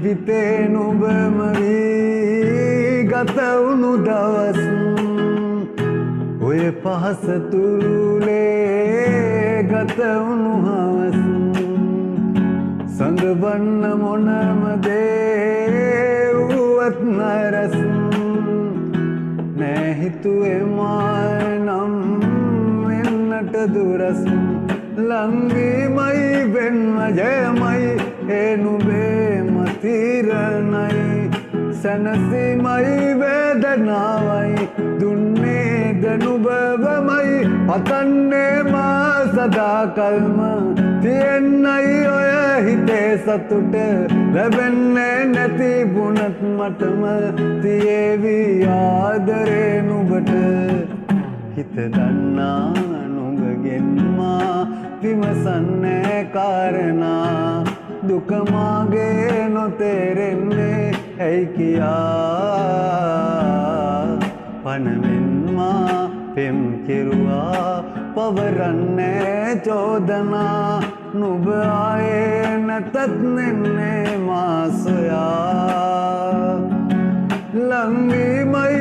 ජීවිතේ නුඹම වී ගත වුණු දවස් ඔය පහස තුරුලේ ගත වුණු හවස් සඟවන්න මොනම දේ වුවත් නරස් නෑ හිතුවේ මා නම් වෙන්නට දුරස් ලංවීමයි වෙන්ව ජයමයි ඒ නුඹේ මතිරණයි සැනසීමයි වේදනාවයි දුන්නේද නුඹවමයි පතන්නේ මා සදාකල්ම තියෙන්නයි ඔය හිතේ සතුට ලැබෙන්නේ නැති වුණත් මටම තියේවි ආදරේ නුඹට හිත දන්නා නුඹගෙන් මා විමසන්නේ කාරණා දුක මාගේ නොතේරෙන්නේ ඇයි කියා පනවෙන් මා පෙම් කෙරුවා පවරන්නේ චෝදනා නුඹ ආයේ නැතත් නෙන්නේ මා සොයා ලංවීමයි